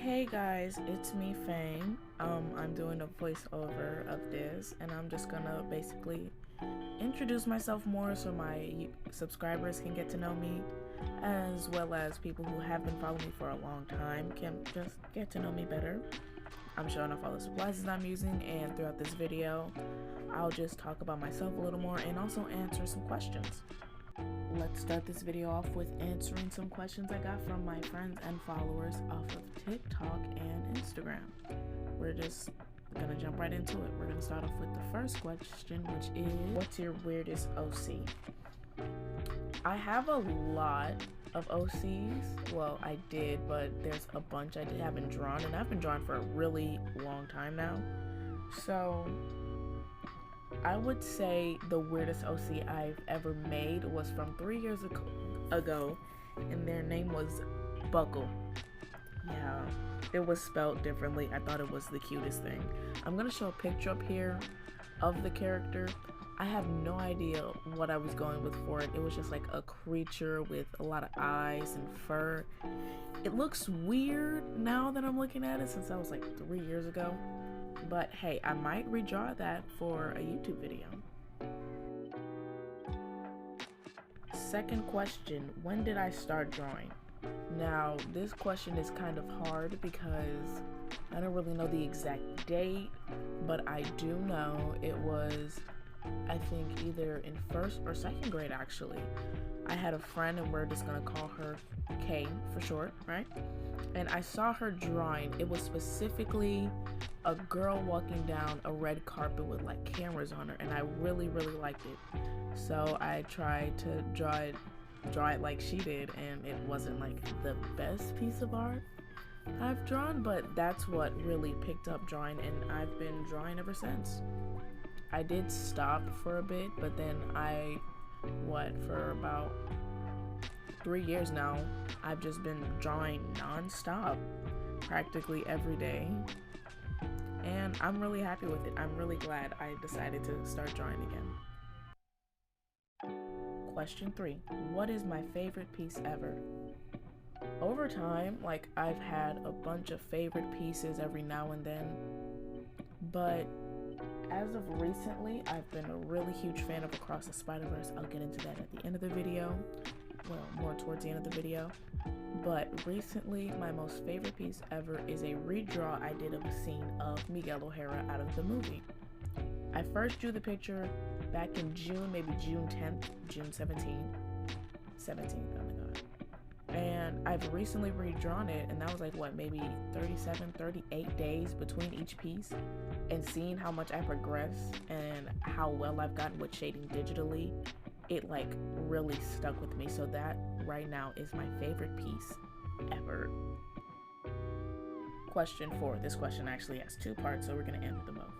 Hey guys, it's me, Fame. I'm doing a voiceover of this, and I'm just gonna basically introduce myself more so my subscribers can get to know me, as well as people who have been following me for a long time can just get to know me better. I'm showing off all the supplies that I'm using, and throughout this video, I'll just talk about myself a little more and also answer some questions. Let's start this video off with answering some questions I got from my friends and followers off of TikTok and Instagram. We're just gonna jump right into it. We're gonna start off with the first question, which is, what's your weirdest OC? I have a lot of OCs. Well, I did, but there's a bunch I haven't drawn, and I've been drawing for a really long time now. So I would say the weirdest OC I've ever made was from 3 years ago, and their name was Buckle. Yeah, it was spelled differently. I thought it was the cutest thing. I'm gonna show a picture up here of the character. I have no idea what I was going with for it. It was just like a creature with a lot of eyes and fur. It looks weird now that I'm looking at it, since that was like 3 years ago. But hey, I might redraw that for a YouTube video. Second question, when did I start drawing? Now, this question is kind of hard because I don't really know the exact date, but I do know it was, I think, either in first or second grade actually. I had a friend, and we're just gonna call her K for short, right? And I saw her drawing. It was specifically a girl walking down a red carpet with like cameras on her, and I really liked it. So I tried to draw it like she did, and it wasn't like the best piece of art I've drawn, but that's what really picked up drawing, and I've been drawing ever since. I did stop for a bit, but then for about 3 years now, I've just been drawing non-stop practically every day, and I'm really happy with it. I'm really glad I decided to start drawing again. Question 3, what is my favorite piece ever? Over time, like, I've had a bunch of favorite pieces every now and then, but as of recently, I've been a really huge fan of Across the Spider-Verse. I'll get into that at the end of the video. Well, more towards the end of the video. But recently, my most favorite piece ever is a redraw I did of a scene of Miguel O'Hara out of the movie. I first drew the picture back in June, maybe June 10th, June 17th, oh my god. And I've recently redrawn it, and that was like, what, maybe 38 days between each piece. And seeing how much I progressed and how well I've gotten with shading digitally, it like really stuck with me. So that right now is my favorite piece ever. Question 4. This question actually has 2 parts, so we're gonna answer them both.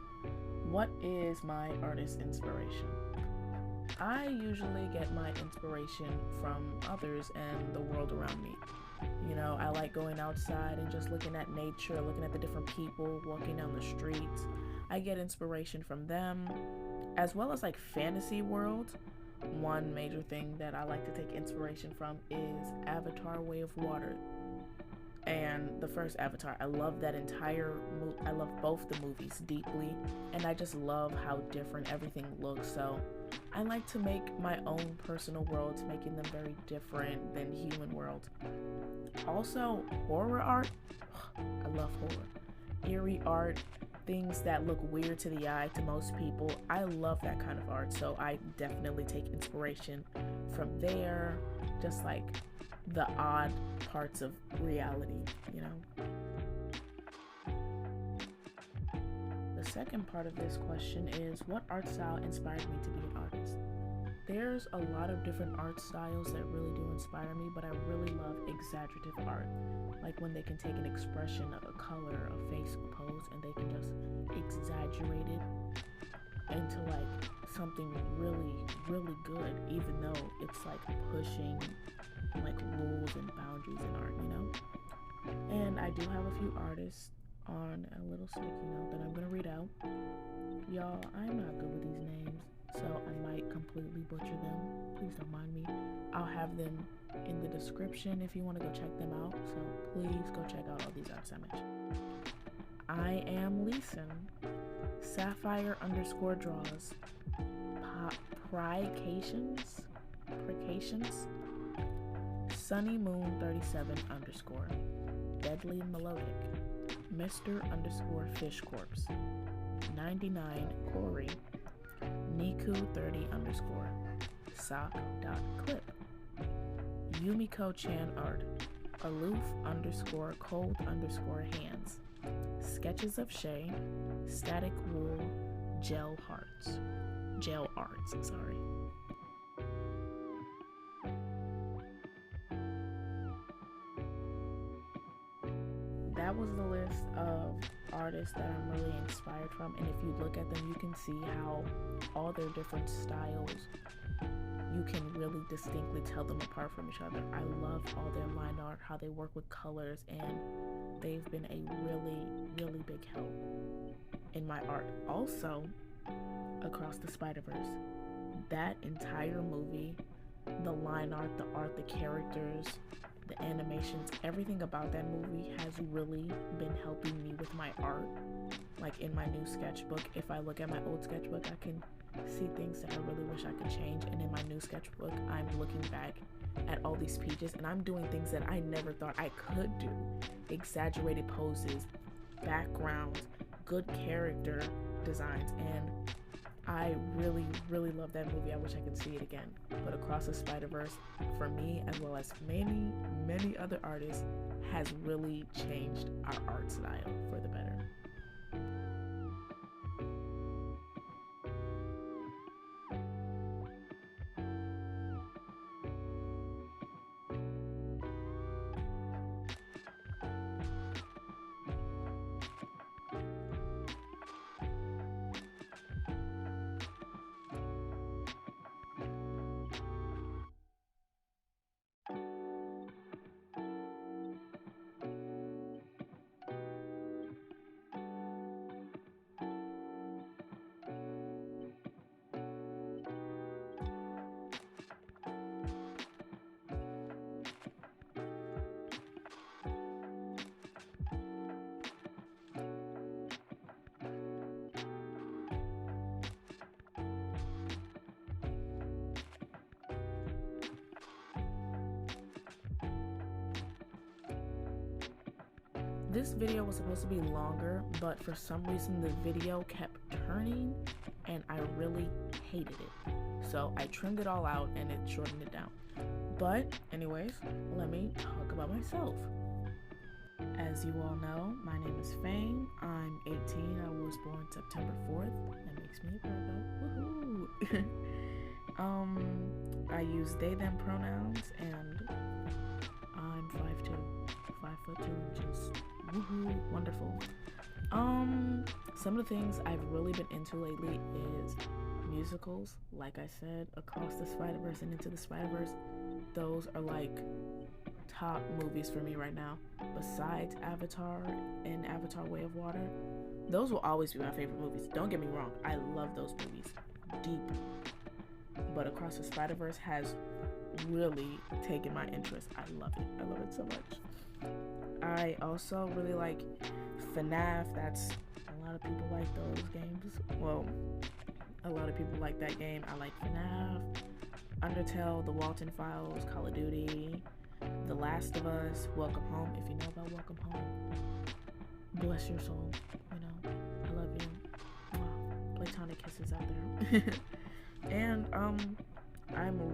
What is my artist inspiration? I usually get my inspiration from others and the world around me. You know, I like going outside and just looking at nature, looking at the different people walking down the streets. I get inspiration from them, as well as like fantasy worlds. One major thing that I like to take inspiration from is Avatar: Way of Water. And the first Avatar, I love that entire I love both the movies deeply, and I just love how different everything looks. So I like to make my own personal worlds, making them very different than human worlds. Also, horror art. I love horror. Eerie art, things that look weird to the eye to most people. I love that kind of art, so I definitely take inspiration from there, just like the odd parts of reality, you know? The second part of this question is, what art style inspired me to be an artist? There's a lot of different art styles that really do inspire me, but I really love exaggerative art. Like when they can take an expression of a color, a face, a pose, and they can just exaggerate it into like something really good, even though it's like pushing like rules and boundaries in art, you know? And I do have a few artists on a little sticky note that I'm gonna read out. Y'all, I'm not good with these names, so I might completely butcher them. Please don't mind me. I'll have them in the description if you want to go check them out, so please go check out all these artists I mentioned. I am Leesan, Sapphire_draws, Prykations, Sunny Moon 37 _ Deadlymelodic, Mr. _Fish Corpse, 99 Corey, Niku 30 _ Sock.clip, umikochanart, Aloof _cold _hands, Sketches of Shay, Staticwool, Jelarts, sorry. That was the list of artists that I'm really inspired from, and if you look at them, you can see how all their different styles, you can really distinctly tell them apart from each other. I love all their line art, how they work with colors, and they've been a really big help in my art. Also, Across the Spider-Verse, that entire movie, the line art, the characters, the animations, everything about that movie has really been helping me with my art. Like in my new sketchbook, if I look at my old sketchbook, I can see things that I really wish I could change, and in my new sketchbook, I'm looking back at all these pages and I'm doing things that I never thought I could do. Exaggerated poses, backgrounds, good character designs, and I really love that movie. I wish I could see it again. But Across the Spider-Verse, for me, as well as many other artists, has really changed our art style for the better. This video was supposed to be longer, but for some reason the video kept turning and I really hated it. So I trimmed it all out and it shortened it down. But anyways, let me talk about myself. As you all know, my name is Fame. I'm 18. I was born September 4th. That makes me a Virgo. Woohoo! I use they, them pronouns, and I'm 5'2", 5'2" inches. Woohoo! Wonderful. Some of the things I've really been into lately is musicals. Like I said, Across the Spider-Verse and Into the Spider-Verse, those are like top movies for me right now. Besides Avatar and Avatar Way of Water, those will always be my favorite movies. Don't get me wrong, I love those movies deeply. But Across the Spider-Verse has really taken my interest. I love it so much. I also really like FNAF. That's a lot of people like those games. Well, a lot of people like that game. I like FNAF, Undertale, The Walton Files, Call of Duty, The Last of Us, Welcome Home. If you know about Welcome Home, bless your soul. You know, I love you. Wow, platonic kisses out there. And I'm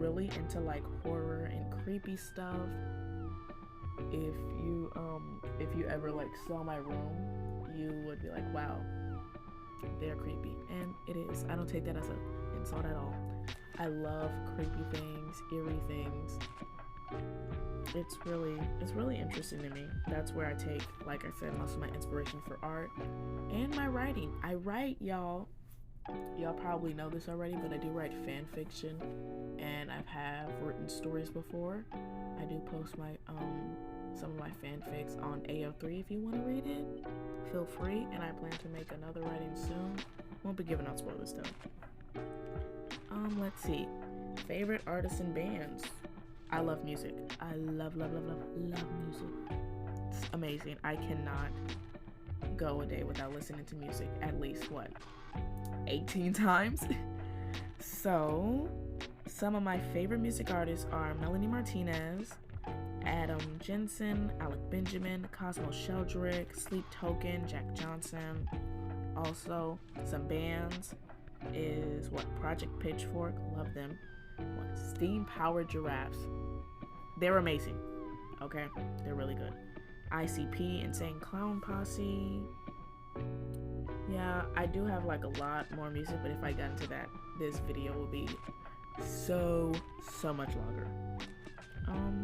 really into like horror and creepy stuff. If you ever like saw my room, you would be like, wow, they're creepy. And it is. I don't take that as an insult at all. I love creepy things, eerie things. It's really interesting to me. That's where I take, like I said, most of my inspiration for art and my writing. I write, y'all probably know this already, but I do write fan fiction, and I have written stories before. I do post my some of my fanfics on AO3 if you want to read it. Feel free, and I plan to make another writing soon. Won't be giving out spoilers though. Let's see. Favorite artists and bands. I love music. I love music. It's amazing. I cannot go a day without listening to music at least, what, 18 times? So, some of my favorite music artists are Melanie Martinez, Adam Jensen, Alec Benjamin, Cosmo Sheldrick, Sleep Token, Jack Johnson. Also, some bands is Project Pitchfork, love them. Steam Powered Giraffes. They're amazing. Okay, they're really good. ICP, Insane Clown Posse. Yeah, I do have like a lot more music, but if I got into that, this video will be so much longer.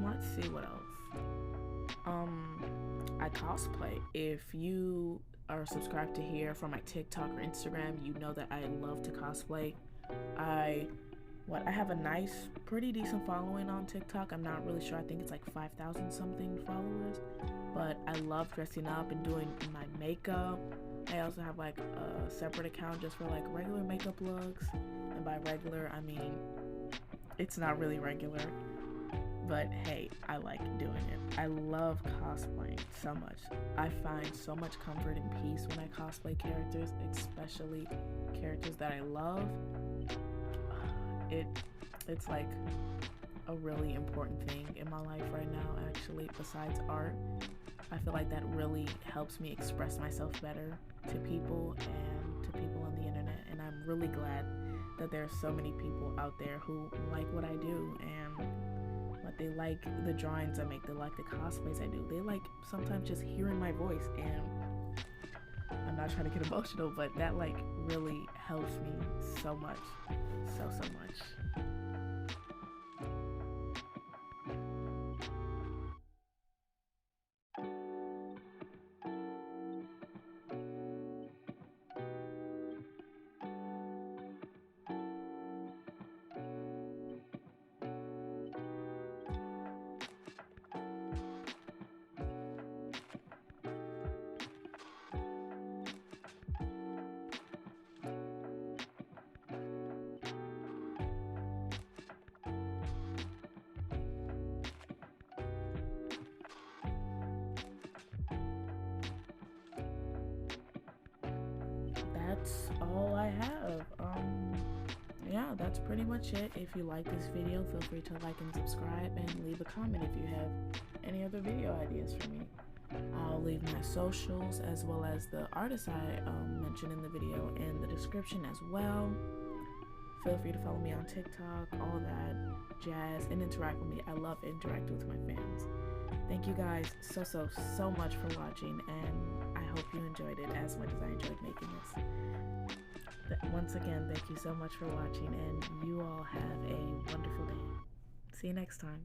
Let's see what else. I cosplay. If you are subscribed to here from my TikTok or Instagram, you know that I love to cosplay. I have a nice, pretty decent following on TikTok. I'm not really sure. I think it's like 5,000 something followers. But I love dressing up and doing my makeup. I also have like a separate account just for like regular makeup looks. And by regular, I mean, it's not really regular. But hey, I like doing it. I love cosplaying so much. I find so much comfort and peace when I cosplay characters, especially characters that I love. It's like a really important thing in my life right now, actually, besides art. I feel like that really helps me express myself better to people and to people on the internet, and I'm really glad that there are so many people out there who like what I do and what they like the drawings I make, they like the cosplays I do, they like sometimes just hearing my voice, and I'm not trying to get emotional, but that like really helps me so much, so much. That's all I have. Yeah, that's pretty much it. If you like this video, feel free to like and subscribe and leave a comment if you have any other video ideas for me. I'll leave my socials as well as the artists I mentioned in the video in the description as well. Feel free to follow me on TikTok, all that jazz, and interact with me. I love interacting with my fans. Thank you guys so much for watching, and I hope you enjoyed it as much as I enjoyed making this. Once again, thank you so much for watching, and you all have a wonderful day. See you next time.